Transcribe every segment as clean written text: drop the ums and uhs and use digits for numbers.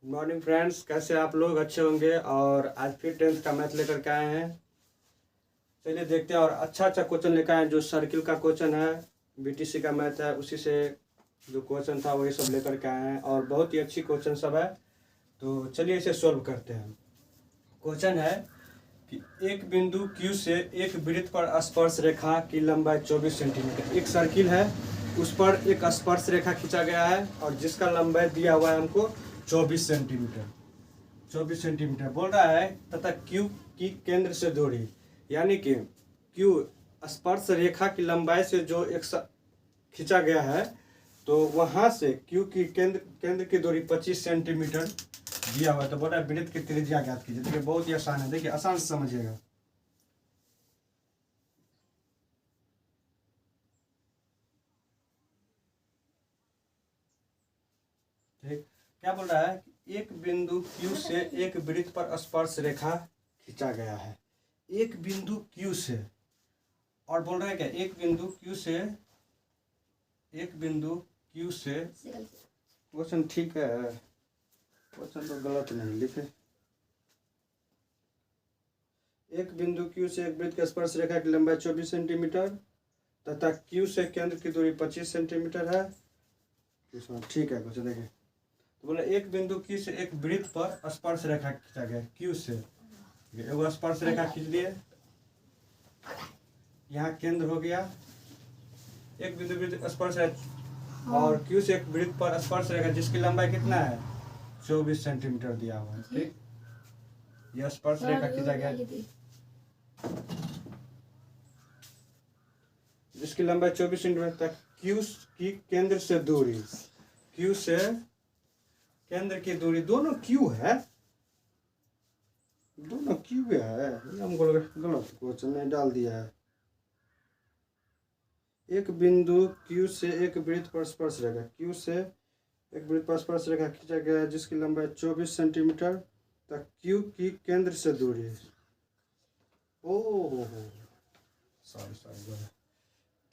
Morning friends, कैसे आप लोग? अच्छे होंगे। और आज फिर 10th का मैथ लेकर के आए हैं। चलिए देखते हैं। और अच्छा क्वेश्चन लेकर आए हैं। जो सर्किल का क्वेश्चन है, बीटीसी का मैथ है, उसी से जो क्वेश्चन था वही सब लेकर के आए हैं। और बहुत ही अच्छी क्वेश्चन सब है। तो चलिए इसे सॉल्व करते हैं। क्वेश्चन है कि एक बिंदु Q से एक वृत्त पर स्पर्श रेखा की लंबाई 24 सेंटीमीटर। एक सर्किल है, उस पर एक स्पर्श रेखा खींचा गया है और जिसका लंबाई दिया हुआ है हमको 24 सेंटीमीटर। 24 सेंटीमीटर बोल रहा है तथा Q की केंद्र से दूरी, यानी कि Q स्पर्श रेखा की लंबाई से जो एक खींचा गया है, तो वहां से Q की केंद्र की दूरी 25 सेंटीमीटर दिया हुआ है। तो बोल रहा है वृत्त की त्रिज्या ज्ञात कीजिए। देखिए बहुत ही आसान है, देखिए आसान से समझिएगा। ठीक, क्या बोल रहा है कि एक बिंदु Q से एक वृत्त पर स्पर्श रेखा खींचा गया है। एक बिंदु Q से, और बोल रहा है क्या, एक बिंदु Q से क्वेश्चन ठीक है, क्वेश्चन तो गलत नहीं लिखे। एक बिंदु Q से एक वृत्त की स्पर्श रेखा की लंबाई 24 सेंटीमीटर तथा Q से केंद्र की दूरी 25 सेंटीमीटर है। ठीक है क्वेश्चन देखिए। तो बोले एक बिंदु Q से एक वृत्त पर स्पर्श रेखा खींचा गया। Q से एक स्पर्श रेखा खींच लिए, यहाँ केंद्र हो गया। एक बिंदु वृत्त स्पर्श रेखा और Q से एक वृत्त पर स्पर्श रेखा जिसकी लंबाई कितना है 24 सेंटीमीटर दिया हुआ है। ठीक, यह स्पर्श रेखा खींचा गया जिसकी लंबाई 24 सेंटीमीटर तक। Q की केंद्र से दूरी, Q से केंद्र की दूरी, दोनों Q है, दोनों Q है। हमको गलत क्वेश्चन नहीं डाल दिया है। एक बिंदु Q से एक वृत्त पर स्पर्श रेखा, Q से एक वृत्त पर स्पर्श रेखा खींचा गया है जिसकी लंबाई 24 सेंटीमीटर तक Q की केंद्र से दूरी है। ओह सॉरी,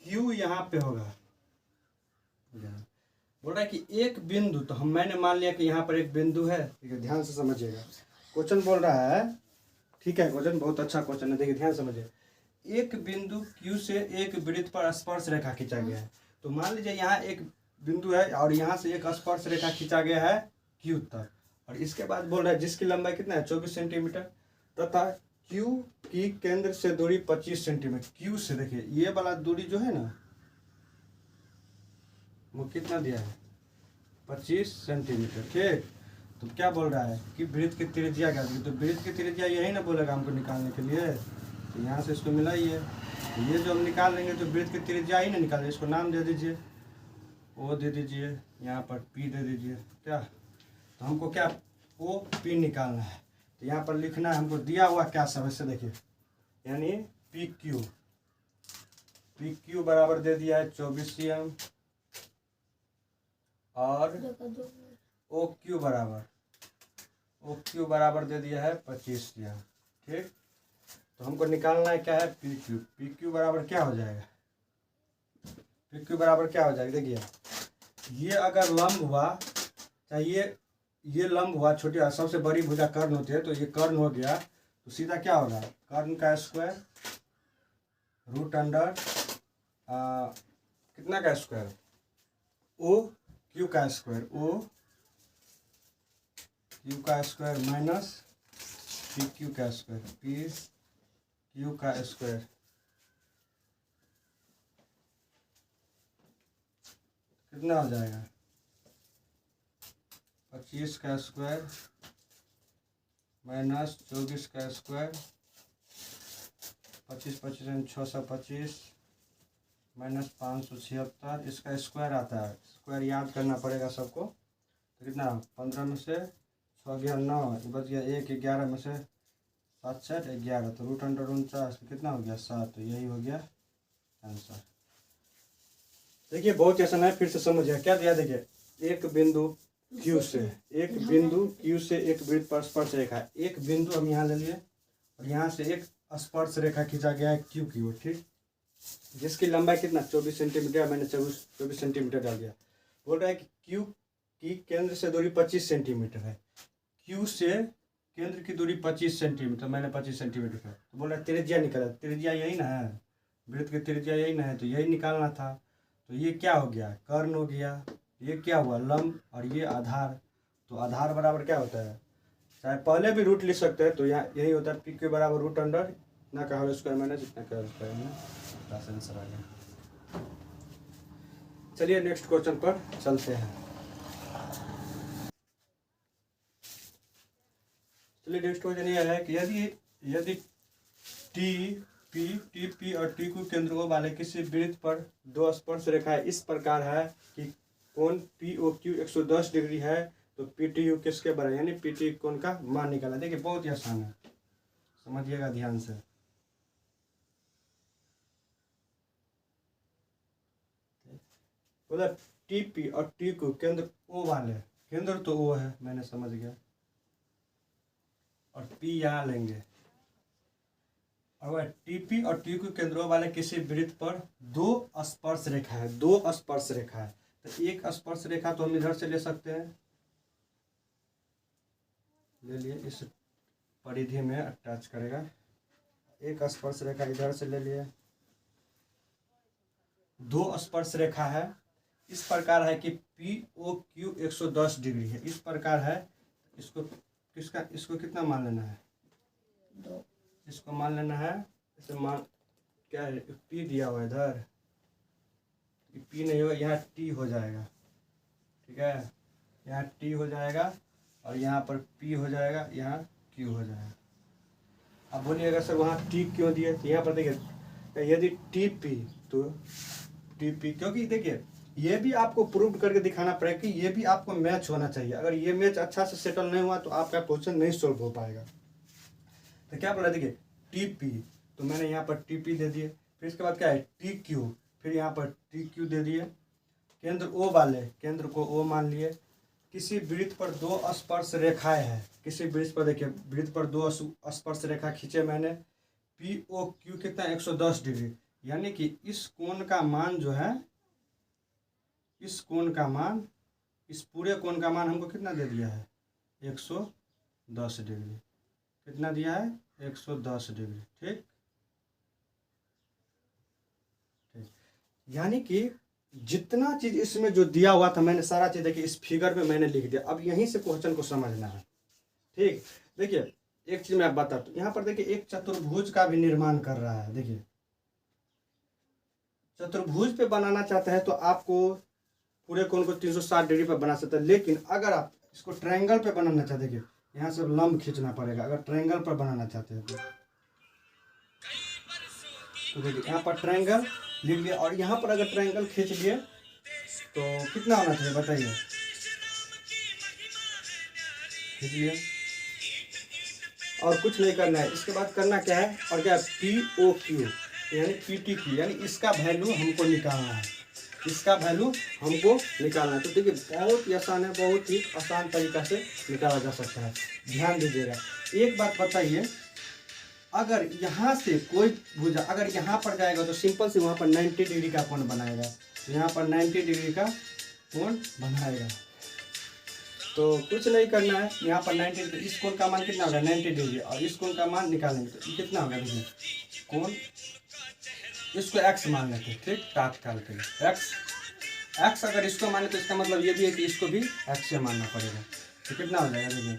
Q यहाँ पे होगा। बोल रहा है कि एक बिंदु, तो मैंने मान लिया कि यहाँ पर एक बिंदु है। ठीक है, ध्यान से समझिएगा। क्वेश्चन बोल रहा है, ठीक है, क्वेश्चन बहुत अच्छा क्वेश्चन है, देखिए ध्यान से समझिए। एक बिंदु Q से एक वृत्त पर स्पर्श रेखा खींचा गया है। तो मान लीजिए यहाँ एक बिंदु है और यहाँ से एक स्पर्श रेखा खींचा गया है Q तक, और इसके बाद बोल रहा है जिसकी लंबाई कितना है 24 सेंटीमीटर तथा Q की केंद्र से दूरी 25 सेंटीमीटर। Q से देखिए ये वाला दूरी जो है ना, वो कितना दिया है 25 सेंटीमीटर। ठीक, तो क्या बोल रहा है कि वृत्त की त्रिज्या क्या दी। तो वृत्त की त्रिज्या यही ना बोलेगा हमको निकालने के लिए। तो यहाँ से इसको मिला ही है, तो ये जो हम निकाल लेंगे तो वृत्त की त्रिज्या ही ना निकालेंगे। इसको नाम दे दीजिए, O दे दीजिए, यहाँ पर P दे दीजिए। क्या, तो हमको क्या OP निकालना है। तो यहाँ पर लिखना है हमको दिया हुआ क्या सब, इससे देखिए, यानी PQ बराबर दे दिया है 24 cm और OQ बराबर दे दिया है 25 cm। ठीक, तो हमको निकालना है क्या है PQ बराबर क्या हो जाएगा। PQ बराबर क्या हो जाएगा, देखिए ये अगर लंब हुआ, चाहे ये लंब हुआ, छोटी सबसे बड़ी भुजा कर्ण होती है, तो ये कर्ण हो गया, तो सीधा क्या होगा कर्ण का स्क्वायर रूट अंडर कितना का स्क्वायर OQ का स्क्वायर, OQ का स्क्वायर माइनस PQ का स्क्वायर, PQ का स्क्वायर। कितना हो जाएगा 25 का स्क्वायर माइनस 24 का स्क्वायर, 25 625 माइनस 576, इसका स्क्वायर आता है। स्क्वायर याद करना पड़ेगा सबको। तो कितना 15 में से 6 गया 9, बच गया 1, 11 में से 7 7 11, तो रूट अंडर 49 कितना हो गया 7। तो यही हो गया आंसर। देखिए बहुत आसान है, फिर से समझिए क्या दिया। देखिए एक बिंदु Q से एक वृत्त पर स्पर्श रेखा, एक बिंदु हम यहाँ ले लिए और यहाँ से एक स्पर्श रेखा खींचा गया है Q की ओर। ठीक, जिसकी लंबाई कितना 24 सेंटीमीटर, मैंने 24 सेंटीमीटर डाल दिया। बोल रहा है कि Q कि केंद्र से दूरी 25 सेंटीमीटर है, क्यू से केंद्र की दूरी 25 सेंटीमीटर, मैंने 25 सेंटीमीटर का तो बोला त्रिज्या निकाला, त्रिज्या यही ना है, वृत्त की त्रिज्या यही ना है, तो यही निकालना था। तो ये क्या हो गया, कर्ण हो गया, ये क्या हुआ लंब, और ये आधार। तो आधार बराबर क्या होता है, चाहे पहले भी रूट लिख सकते हैं, तो यहाँ यही होता है पी के बराबर रूट अंडर इतना का होल स्क्वायर माइनस इतना का होल स्क्वायर में, आंसर आ गया। चलिए नेक्स्ट क्वेश्चन पर चलते हैं। चलिए नेक्स्ट क्वेश्चन ये है कि यदि टी पी और टी क्यू केंद्रों वाले किसी वृत्त पर दो स्पर्श रेखाएं इस प्रकार है कि कोण पी ओ क्यू 110 डिग्री है, तो पी टी यू किसके बराबर, यानी पी टी कोण का मान निकाला। देखिए बहुत ही आसान है, समझिएगा ध्यान से। बोला टी पी और टी क्यू केंद्र ओ वाले, केंद्र तो ओ है, मैंने समझ गया, और पी यहाँ लेंगे, और टीपी और टी क्यू केंद्रों वाले किसी वृत्त पर दो स्पर्श रेखा है, दो स्पर्श रेखा है। तो एक स्पर्श रेखा तो हम इधर से ले सकते हैं, ले लिए, इस परिधि में अटैच करेगा, एक स्पर्श रेखा इधर से ले लिए, दो स्पर्श रेखा है इस प्रकार है कि पी ओ क्यू 110 डिग्री है, इस प्रकार है। इसको कितना मान लेना है, इसको मान लेना है, इसे मान क्या है, पी दिया हुआ है इधर, पी नहीं होगा, यहाँ टी हो जाएगा, ठीक है, यहाँ टी हो जाएगा, और यहाँ पर पी हो जाएगा, यहाँ क्यू हो जाएगा। अब बोलिएगा सर वहाँ टी क्यों दिए, तो यहाँ पर देखिए यदि टी पी तो टी पी, क्योंकि देखिए ये भी आपको प्रूव करके दिखाना पड़ेगा कि ये भी आपको मैच होना चाहिए। अगर ये मैच अच्छा से सेटल नहीं हुआ तो आपका क्वेश्चन नहीं सोल्व हो पाएगा। तो क्या बोला, देखिए टी पी, तो मैंने यहाँ पर टी पी दे दिए, फिर इसके बाद क्या है टी क्यू, फिर यहाँ पर टी क्यू दे दिए, केंद्र ओ वाले, केंद्र को ओ मान लिए, किसी वृत्त पर दो स्पर्श रेखाएं हैं, किसी वृत्त पर देखिए वृत्त पर दो स्पर्श रेखा खींचे मैंने, पी ओ क्यू कितना 110 डिग्री, यानी कि इस कोण का मान जो है, इस कोण का मान, इस पूरे कोण का मान हमको कितना दे दिया है 110 डिग्री, कितना दिया है 110 डिग्री, ठीक, यानी कि जितना चीज इसमें जो दिया हुआ था मैंने सारा चीज देखिए इस फिगर में मैंने लिख दिया। अब यहीं से क्वेश्चन को समझना है, ठीक। देखिए एक चीज मैं आप बताता हूँ, यहाँ पर देखिए एक चतुर्भुज का भी निर्माण कर रहा है, देखिए चतुर्भुज पे बनाना चाहते हैं तो आपको पूरे कोण को 360 डिग्री पर बना सकते हैं, लेकिन अगर आप इसको ट्रायंगल पे बनाना चाहते हैं, देखिए यहाँ से लंब खींचना पड़ेगा अगर ट्रायंगल पर बनाना चाहते हैं तो देखिए यहाँ पर ट्रायंगल लिख लिया, और यहाँ पर अगर ट्रायंगल खींच लिए तो कितना होना चाहिए बताइए, खींच लिए, और कुछ नहीं करना है। इसके बाद करना क्या है, और क्या पी ओ क्यू यानी पी टी क्यू, यानी इसका वैल्यू हमको निकालना है, इसका वैल्यू हमको निकालना है। तो देखिए बहुत ही आसान है, बहुत ही आसान तरीका से निकाला जा सकता है, ध्यान दीजिएगा। एक बात बताइए, अगर यहाँ से कोई भुजा अगर यहाँ पर जाएगा तो सिंपल से वहाँ पर 90 डिग्री का कोण बनाएगा, तो यहाँ पर 90 डिग्री का कोण बनाएगा, तो कुछ नहीं करना है, यहाँ पर 90 डिग्री, इस कोण का मान कितना होगा 90 डिग्री, और इस कोण का मान निकालेंगे तो ये कितना होगा, देखिए कोण, इसको x मान लेते हैं, ठीक, तात्काल के लिए x अगर इसको माने तो इसका मतलब ये भी है कि इसको भी x से मानना पड़ेगा, तो कितना हो जाएगा देखिए,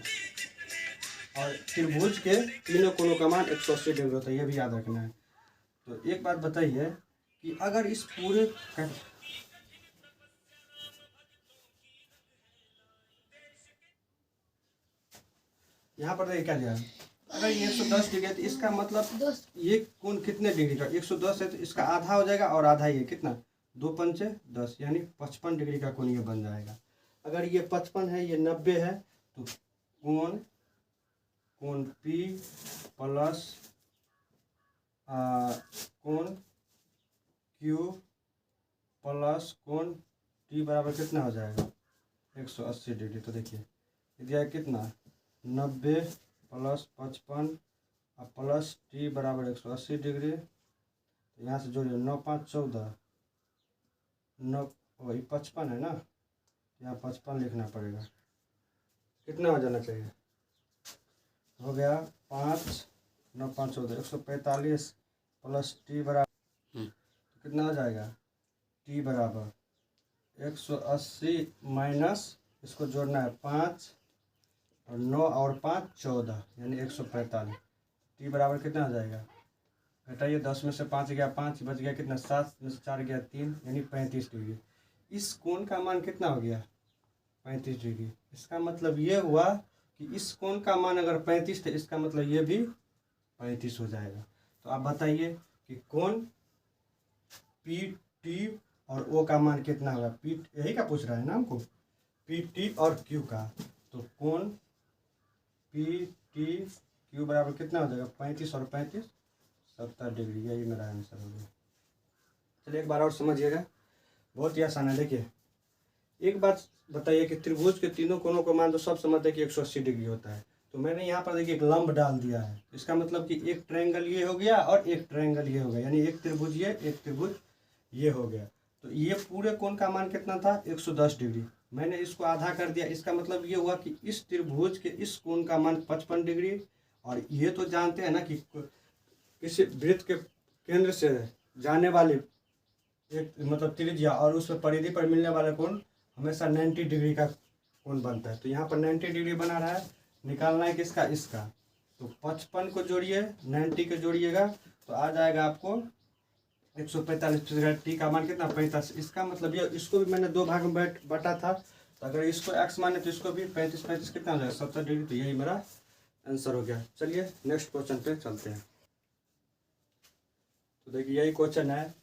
और त्रिभुज के तीनों कोणों का मान 180 डिग्री होता है, ये भी याद रखना है। तो एक बात बताइए कि अगर इस पूरे यहाँ पर देखिए क्या दिया, अगर ये 110 डिग्री है तो इसका मतलब ये कोण कितने डिग्री का 110 है, तो इसका आधा हो जाएगा और आधा ये कितना 2 पंचे 10, यानी 55 डिग्री का कोण ये बन जाएगा। अगर ये 55 है, ये 90 है, तो कोण P प्लस कोण Q प्लस कोण T बराबर कितना हो जाएगा 180 डिग्री। तो देखिए दिया है कितना 90 प्लस 55 और प्लस T बराबर 180 डिग्री, तो यहाँ से जोड़िए 9 5 14, 9 वही 55 है ना, यहाँ 55 लिखना पड़ेगा। कितना हो जाना चाहिए? हो गया 5 9 5 14 145 प्लस टी बराबर कितना हो जाएगा? टी बराबर 180 माइनस इसको जोड़ना है 5 और 9 और 5 14 यानी 145। टी बराबर कितना हो जाएगा? घटाइए, 10 में से 5 गया 5 बच गया कितना? 7 में से 4 गया 3 यानी 35 डिग्री। इस कोण का मान कितना हो गया? 35 डिग्री। इसका मतलब ये हुआ कि इस कोण का मान अगर 35 थे, इसका मतलब ये भी 35 हो जाएगा। तो आप बताइए कि कोण पी टी और ओ का मान कितना होगा? पी यही का पूछ रहा है ना हमको, पी टी और क्यू का। तो कोण पी टी क्यू बराबर कितना हो जाएगा? 35 और 35 70 डिग्री। यही मेरा आंसर हो गया। चलिए एक बार और समझिएगा, बहुत ही आसान है। देखिए एक बात बताइए कि त्रिभुज के तीनों कोणों का मान तो सब समझते हैं कि 180 डिग्री होता है। तो मैंने यहाँ पर देखिए एक लंब डाल दिया है। इसका मतलब कि एक ट्रायंगल ये हो गया और एक ट्रायंगल ये हो गया, यानी एक त्रिभुज ये, एक त्रिभुज ये हो गया। तो ये पूरे कोण का मान कितना था? 110 डिग्री। मैंने इसको आधा कर दिया। इसका मतलब ये हुआ कि इस त्रिभुज के इस कोण का मान 55 डिग्री। और ये तो जानते हैं ना कि किसी वृत्त के केंद्र से जाने वाली एक मतलब त्रिज्या और उसमें परिधि पर मिलने वाला कोण हमेशा 90 डिग्री का कोण बनता है। तो यहाँ पर 90 डिग्री बना रहा है, निकालना है किसका? इसका। तो 55 को जोड़िए 90 को जोड़िएगा तो आ जाएगा आपको 145। टी का मान कितना? 45। इसका मतलब ये, इसको भी मैंने 2 भाग में बटा था। तो अगर इसको x माने तो इसको भी 35 35 कितना हो जाएगा? 70 डिग्री। तो यही मेरा आंसर हो गया। चलिए नेक्स्ट क्वेश्चन पे चलते हैं। तो देखिए यही क्वेश्चन है।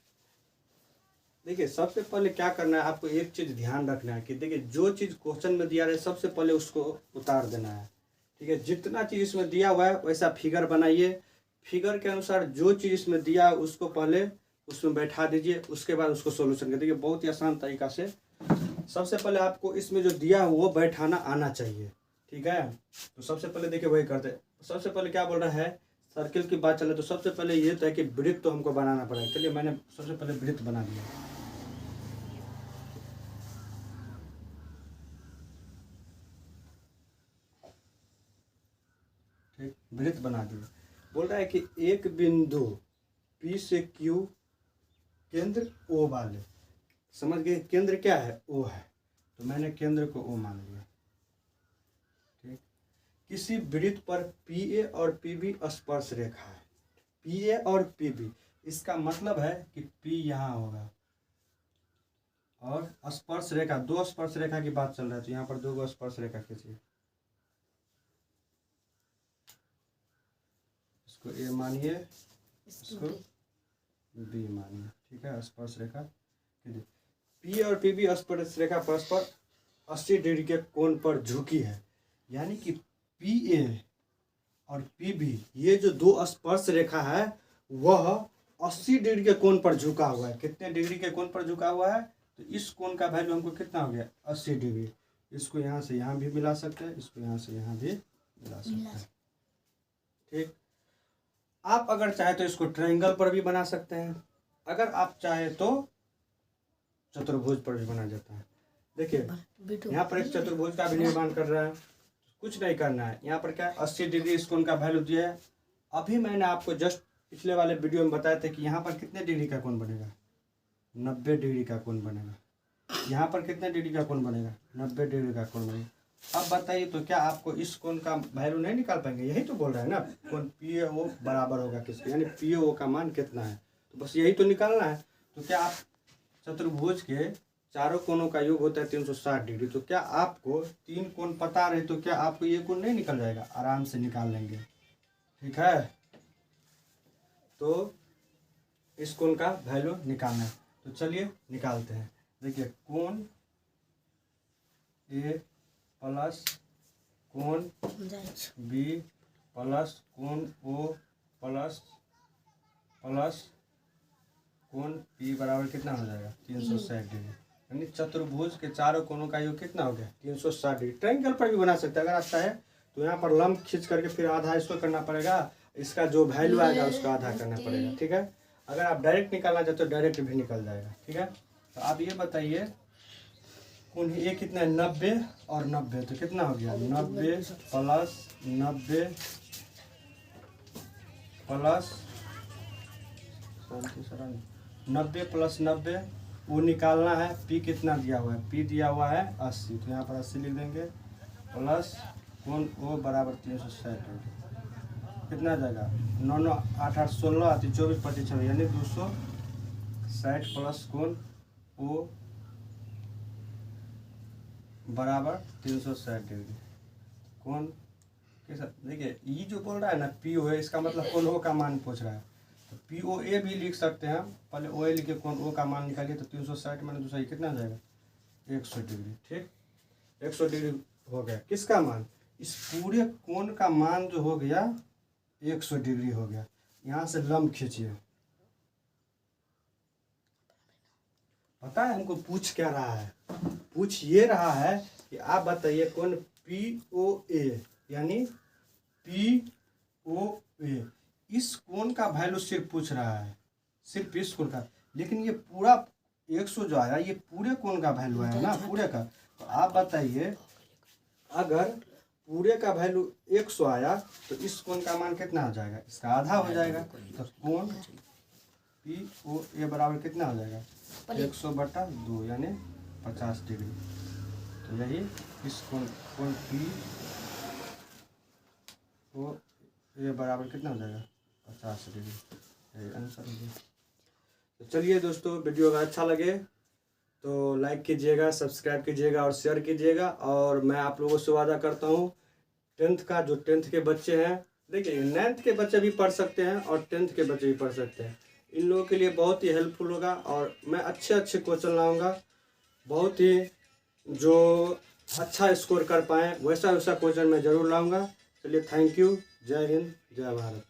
देखिए सबसे पहले क्या करना है, आपको एक चीज़ ध्यान रखना है कि देखिए जो चीज़ क्वेश्चन में दिया रहे सबसे पहले उसको उतार देना है। ठीक है, जितना चीज़ इसमें दिया हुआ है वैसा फिगर बनाइए। फिगर के अनुसार जो चीज़ इसमें दिया है उसको पहले उसमें बैठा दीजिए, उसके बाद उसको सोल्यूशन कर देखिए। बहुत ही आसान तरीका से सबसे पहले आपको इसमें जो दिया है वो बैठाना आना चाहिए। ठीक है, तो सबसे पहले देखिए वही करते हैं। सबसे पहले क्या बोल रहा है, सर्किल की बात चले तो सबसे पहले ये तो है कि वृत्त तो हमको बनाना पड़ेगा। चलिए मैंने सबसे पहले वृत्त बना दिया। ठीक, वृत्त बना दिया। बोल रहा है कि एक बिंदु P से Q केंद्र O वाले, समझ गए? केंद्र क्या है? O है। तो मैंने केंद्र को O मान लिया। ठीक, किसी वृत्त पर PA और PB स्पर्श रेखा है। PA और PB, इसका मतलब है कि P यहाँ होगा और स्पर्श रेखा, 2 स्पर्श रेखा की बात चल रहा है। तो यहाँ पर 2 स्पर्श रेखा खींचिए। इसको A मानिए, इसको B मानिए। ठीक है, स्पर्श रेखा P और PB स्पर्श रेखा परस्पर 80 डिग्री के कोण पर झुकी है। यानी कि PA और PB ये जो 2 स्पर्श रेखा है वह 80 डिग्री के कोण पर झुका हुआ है। कितने डिग्री के कोण पर झुका हुआ है? तो इस कोण का वैल्यू हमको कितना हो गया? 80 डिग्री। इसको यहाँ से यहाँ भी मिला सकते हैं, इसको यहाँ से यहाँ भी मिला सकते हैं। ठीक, आप अगर चाहे तो इसको ट्रायंगल पर भी बना सकते हैं, अगर आप चाहे तो चतुर्भुज पर भी बना जाता है। देखिए यहाँ पर एक चतुर्भुज का भी निर्माण कर रहा है। कुछ नहीं करना है, यहाँ पर क्या 80 डिग्री इस कोण का वैल्यू दिया है। अभी मैंने आपको जस्ट पिछले वाले वीडियो में बताया था कि यहाँ पर कितने डिग्री का कोण बनेगा? 90 डिग्री का कोण बनेगा। यहाँ पर कितने डिग्री का कोण बनेगा? 90 डिग्री का कोण बनेगा। अब बताइए तो क्या आपको इस कोण का वैल्यू नहीं निकाल पाएंगे? यही तो बोल रहा है ना, कोण PO बराबर होगा किसके, यानी PO का मान कितना है। तो बस यही तो निकालना है। तो क्या आप चतुर्भुज के चारों कोणों का योग होता है 360 डिग्री। तो क्या आपको 3 कोण पता रहे तो क्या आपको ये कोण नहीं निकल जाएगा? आराम से निकाल लेंगे। ठीक है, तो इस कोण का वैल्यू निकालना है। तो चलिए निकालते हैं। देखिए कोण A प्लस कोण B प्लस कोण O प्लस कोण P बराबर कितना हो जाएगा? 360 डिग्री। यानी चतुर्भुज के चारों कोणों का योग कितना हो गया? 360 डिग्री। ट्रायंगल पर भी बना सकते हैं अगर आप चाहे तो। यहाँ पर लंब खींच करके फिर आधा इसको करना पड़ेगा, इसका जो वैल्यू आएगा उसका आधा करना पड़ेगा। ठीक है, अगर आप डायरेक्ट निकालना चाहते तो डायरेक्ट भी निकल जाएगा। ठीक है, तो आप ये बताइए कौन ये कितना है 90 और 90, तो कितना हो गया 90 प्लस 90 प्लस 90 प्लस 90, वो निकालना है। पी कितना दिया हुआ है, पी दिया हुआ है 80, तो यहाँ पर 80 लिख देंगे प्लस कौन ओ बराबर 360 कितना जाएगा 9 9 8 8 16 आती 24 25 26 यानी 260 प्लस कौन ओ बराबर 360 डिग्री। कौन कैसा देखिए ये जो बोल रहा है ना पी ओ है, इसका मतलब कौन ओ का मान पूछ रहा है, तो पी ओ ए भी लिख सकते हैं हम। पहले ओ ए लिखे कौन ओ का मान निकालिए, तो 360 माने दूसरा कितना हो जाएगा 100 डिग्री। ठीक 100 डिग्री हो गया, किसका मान, इस पूरे कोण का मान जो हो गया 100 डिग्री हो गया। यहाँ से लंब खींचिए। पता है हमको पूछ क्या रहा है, पूछ ये रहा है कि आप बताइए कौन पी ओ ए यानी पी ओ ए, इस कोण का वैल्यू सिर्फ पूछ रहा है, सिर्फ इस कोण का। लेकिन ये पूरा 100 जो आया ये पूरे कोण का वैल्यू आया ना, पूरे का। तो आप बताइए अगर पूरे का वैल्यू 100 आया तो इस कोण का मान कितना हो जाएगा, इसका आधा हो जाएगा। तो कोण पी ओ ए बराबर कितना हो जाएगा 100/2 यानी 50 डिग्री। तो यही इस कोण पी ओ ए बराबर कितना हो जाएगा 50 डिग्री, यही आंसर हो गया। तो चलिए दोस्तों, वीडियो अगर अच्छा लगे तो लाइक कीजिएगा, सब्सक्राइब कीजिएगा और शेयर कीजिएगा। और मैं आप लोगों से वादा करता हूँ 10th का जो 10th के बच्चे हैं, देखिए 9th के बच्चे भी पढ़ सकते हैं और 10th के बच्चे भी पढ़ सकते हैं, इन लोगों के लिए बहुत ही हेल्पफुल होगा। और मैं अच्छे अच्छे क्वेश्चन लाऊंगा, बहुत ही जो अच्छा स्कोर कर पाएँ वैसा वैसा क्वेश्चन मैं ज़रूर लाऊंगा। चलिए थैंक यू, जय हिंद जय भारत।